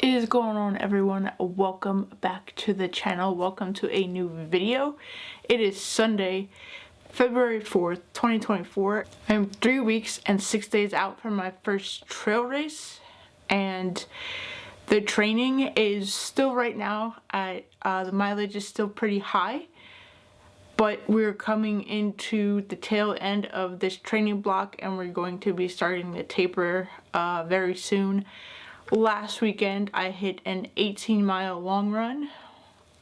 Is going on, everyone? Welcome back to the channel. Welcome to a new video. It is Sunday, February 4th, 2024. I'm 3 weeks and 6 days out from my first trail race, and the training is still right now at the mileage is still pretty high, but we're coming into the tail end of this training block and we're going to be starting the taper very soon. Last weekend I hit an 18-mile long run.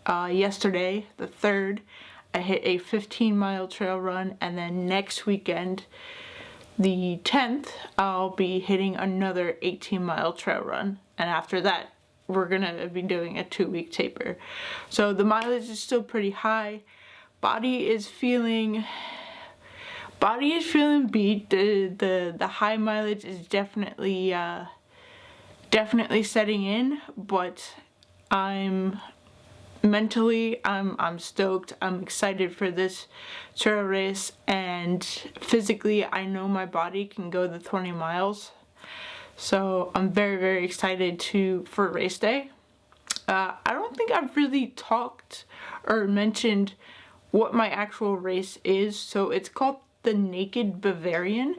Yesterday, the 3rd, I hit a 15-mile trail run, and then next weekend, the 10th, I'll be hitting another 18-mile trail run, and after that we're gonna be doing a 2-week taper. So the mileage is still pretty high. Body is feeling beat. The high mileage is definitely setting in, but I'm stoked. I'm excited for this trail race, and physically I know my body can go the 20 miles. So I'm very excited for race day. I don't think I've really talked or mentioned what my actual race is. So it's called the Naked Bavarian.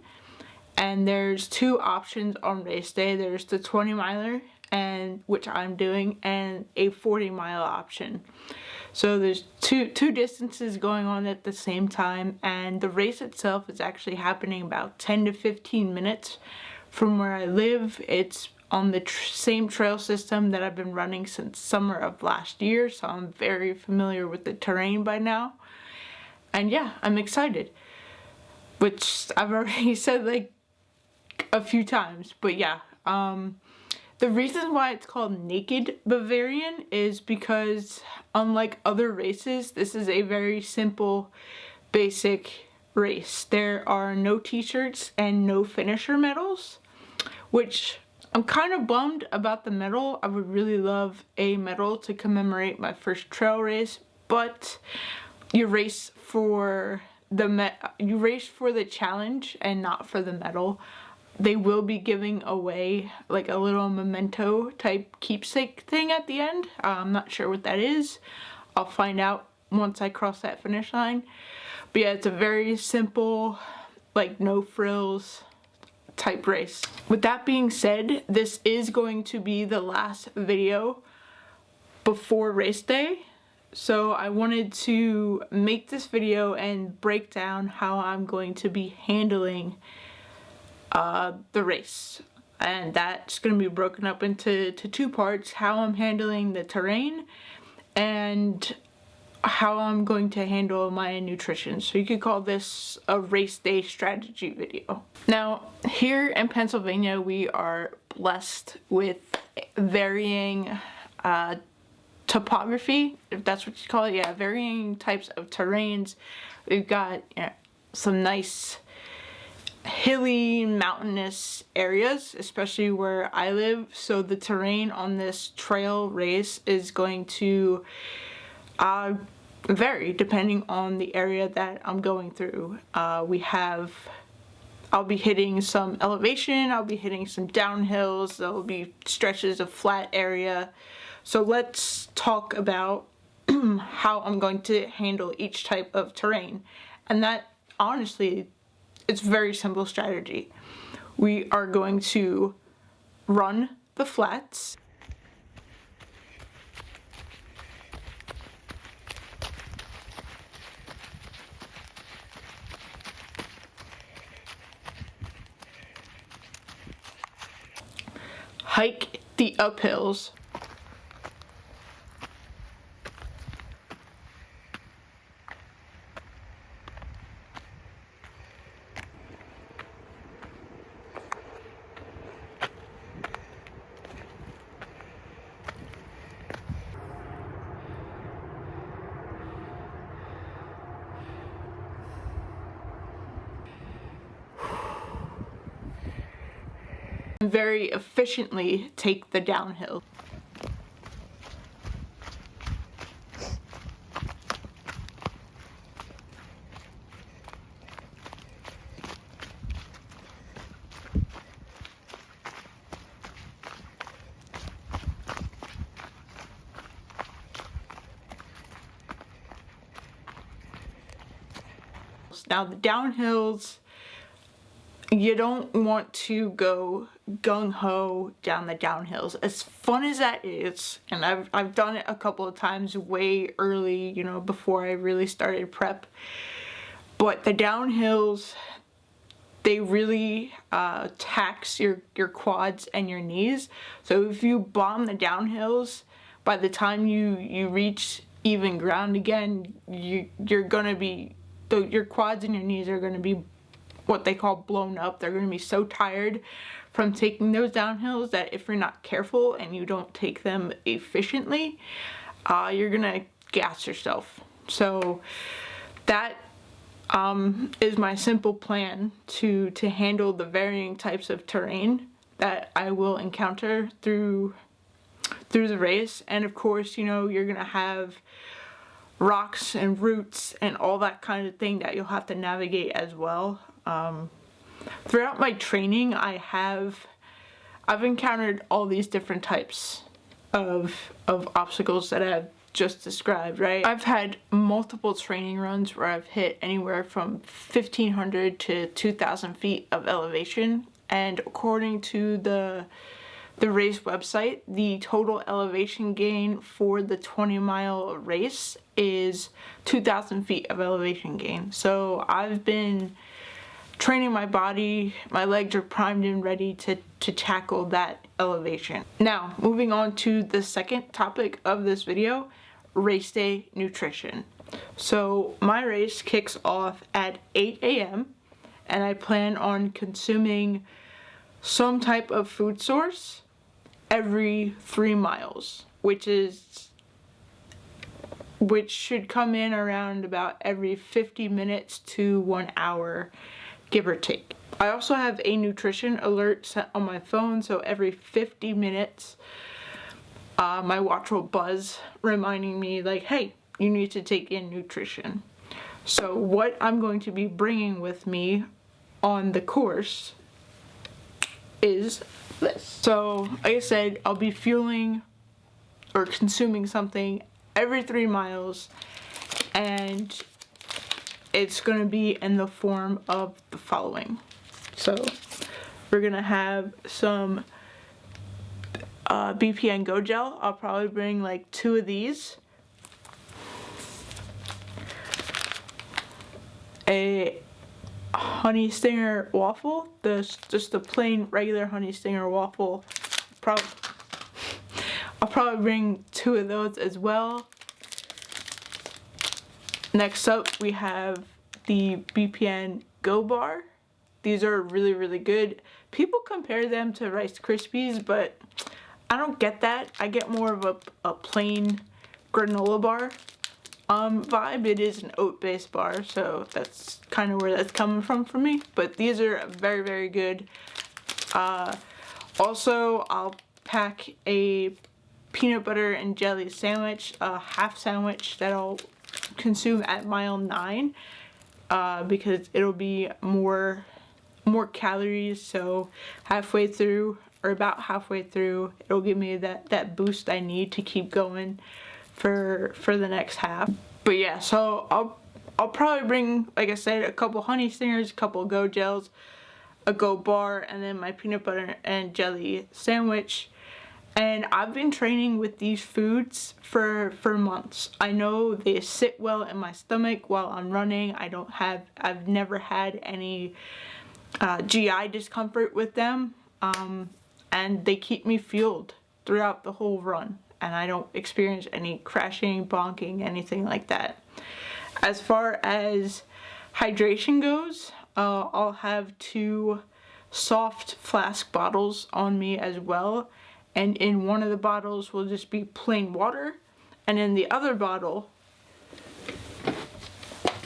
And there's 2 options on race day. There's the 20-miler, and which I'm doing, and a 40-mile option. So there's two distances going on at the same time, and the race itself is actually happening about 10 to 15 minutes from where I live. It's on the same trail system that I've been running since summer of last year, so I'm very familiar with the terrain by now. And yeah, I'm excited, which I've already said like a few times, but yeah. The reason why it's called Naked Bavarian is because, unlike other races, this is a very simple, basic race. There are no t-shirts and no finisher medals, which I'm kind of bummed about the medal. I would really love a medal to commemorate my first trail race, but you race for the challenge and not for the medal. They will be giving away like a little memento type keepsake thing at the end. I'm not sure what that is. I'll find out once I cross that finish line. But yeah, it's a very simple, like no frills type race. With that being said, this is going to be the last video before race day. So I wanted to make this video and break down how I'm going to be handling the race, and that's going to be broken up into 2 parts: how I'm handling the terrain and how I'm going to handle my nutrition. So you could call this a race day strategy video. Now, here in Pennsylvania, we are blessed with varying topography, if that's what you call it. Yeah, varying types of terrains. We've got some nice hilly, mountainous areas, especially where I live. So the terrain on this trail race is going to vary depending on the area that I'm going through. I'll be hitting some elevation, I'll be hitting some downhills, there'll be stretches of flat area. So let's talk about how I'm going to handle each type of terrain. And that, honestly, it's a very simple strategy. We are going to run the flats, hike the uphills, and very efficiently take the downhill. downhills. Now the downhills, you don't want to go gung-ho down the downhills. As fun as that is, and I've done it a couple of times way early, you know, before I really started prep. But the downhills, they really tax your quads and your knees. So if you bomb the downhills, by the time you reach even ground again, you're gonna be, your quads and your knees are gonna be what they call blown up. They're going to be so tired from taking those downhills that if you're not careful and you don't take them efficiently, you're going to gas yourself. So that is my simple plan to handle the varying types of terrain that I will encounter through the race. And of course, you know, you're going to have rocks and roots and all that kind of thing that you'll have to navigate as well. Throughout my training, I've encountered all these different types of obstacles that I've just described, right? I've had multiple training runs where I've hit anywhere from 1,500 to 2,000 feet of elevation, and according to the race website, the total elevation gain for the 20-mile race is 2,000 feet of elevation gain. So I've been training my body, my legs are primed and ready to tackle that elevation. Now, moving on to the second topic of this video, race day nutrition. So my race kicks off at 8 a.m. and I plan on consuming some type of food source every 3 miles, which should come in around about every 50 minutes to 1 hour, give or take. I also have a nutrition alert set on my phone, so every 50 minutes my watch will buzz reminding me like, hey, you need to take in nutrition. So what I'm going to be bringing with me on the course is this. So like I said, I'll be fueling or consuming something every 3 miles, and it's going to be in the form of the following. So we're going to have some BPN Go Gel. I'll probably bring like 2 of these. A honey stinger waffle, just the plain regular honey stinger waffle. I'll probably bring 2 of those as well. Next up, we have the BPN Go Bar. These are really, really good. People compare them to Rice Krispies, but I don't get that. I get more of a plain granola bar vibe. It is an oat-based bar, so that's kind of where that's coming from for me. But these are very, very good. Also, I'll pack a peanut butter and jelly sandwich, a half sandwich that I'll consume at mile 9 because it'll be more calories. So halfway through, or about halfway through, it'll give me that boost I need to keep going for the next half. But yeah, so I'll probably bring, like I said, a couple honey stingers, a couple Go Gels, a Go Bar, and then my peanut butter and jelly sandwich. And I've been training with these foods for months. I know they sit well in my stomach while I'm running. I've never had any GI discomfort with them. And they keep me fueled throughout the whole run. And I don't experience any crashing, bonking, anything like that. As far as hydration goes, I'll have 2 soft flask bottles on me as well. And in one of the bottles will just be plain water. And in the other bottle,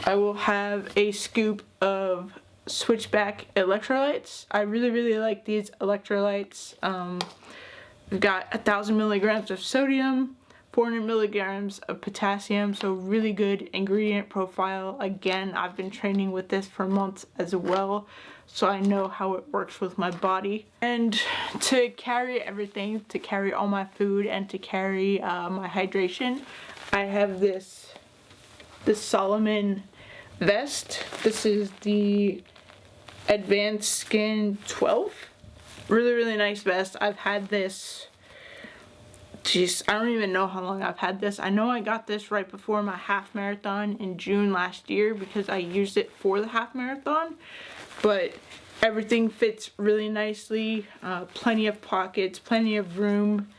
I will have a scoop of Switchback electrolytes. I really, really like these electrolytes. We've got 1,000 milligrams of sodium, 400 milligrams of potassium, so really good ingredient profile. Again, I've been training with this for months as well, so I know how it works with my body. And to carry everything, to carry all my food and to carry my hydration, I have this Solomon vest. This is the Advanced Skin 12. Really nice vest. I've had this, jeez, I don't even know how long I've had this. I know I got this right before my half marathon in June last year because I used it for the half marathon, but everything fits really nicely. Plenty of pockets, plenty of room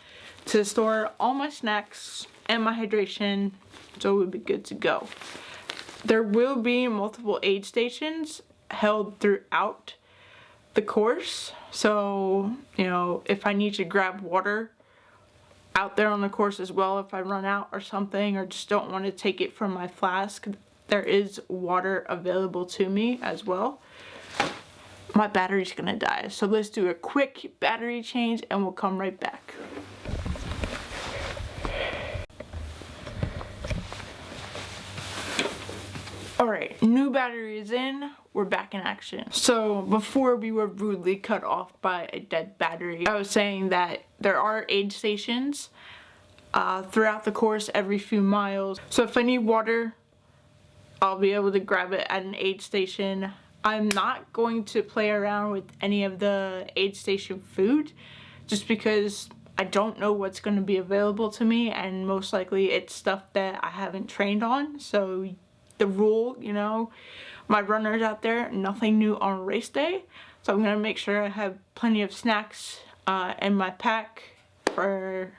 to store all my snacks and my hydration, so it would be good to go. There will be multiple aid stations held throughout the course, so you know, if I need to grab water out there on the course as well, if I run out or something, or just don't want to take it from my flask, there is water available to me as well. My battery's gonna die, so let's do a quick battery change and we'll come right back. Alright, new battery is in, we're back in action. So before we were rudely cut off by a dead battery, I was saying that there are aid stations throughout the course every few miles. So if I need water, I'll be able to grab it at an aid station. I'm not going to play around with any of the aid station food just because I don't know what's going to be available to me, and most likely it's stuff that I haven't trained on. So the rule, you know, my runners out there, nothing new on race day. So I'm going to make sure I have plenty of snacks in my pack for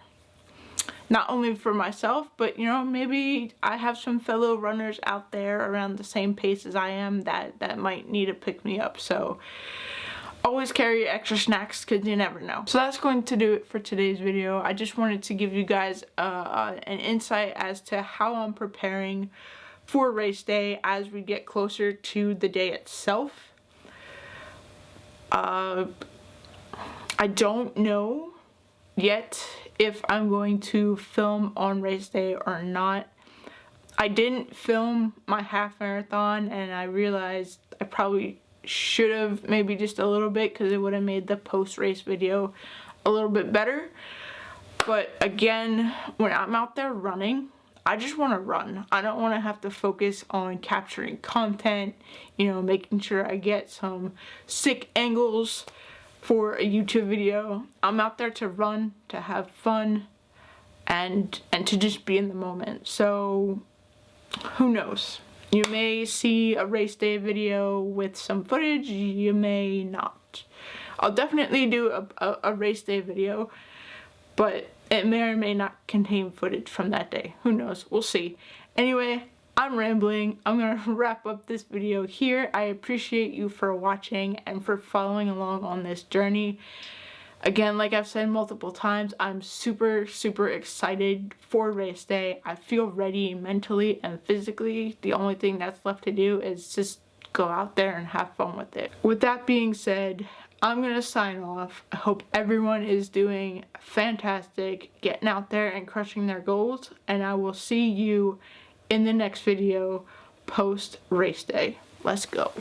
not only for myself, but you know, maybe I have some fellow runners out there around the same pace as I am that might need to pick me up. So always carry extra snacks because you never know. So that's going to do it for today's video. I just wanted to give you guys an insight as to how I'm preparing for race day as we get closer to the day itself. I don't know yet if I'm going to film on race day or not. I didn't film my half marathon, and I realized I probably should have, maybe just a little bit, because it would have made the post-race video a little bit better. But again, when I'm out there running, I just want to run. I don't want to have to focus on capturing content, you know, making sure I get some sick angles for a YouTube video. I'm out there to run, to have fun, and to just be in the moment. So who knows? You may see a race day video with some footage, you may not. I'll definitely do a race day video, but it may or may not contain footage from that day. Who knows? We'll see. Anyway, I'm rambling. I'm gonna wrap up this video here. I appreciate you for watching and for following along on this journey. Again, like I've said multiple times, I'm super excited for race day. I feel ready mentally and physically. The only thing that's left to do is just go out there and have fun with it. With that being said, I'm gonna sign off. I hope everyone is doing fantastic, getting out there and crushing their goals, and I will see you in the next video post race day. Let's go.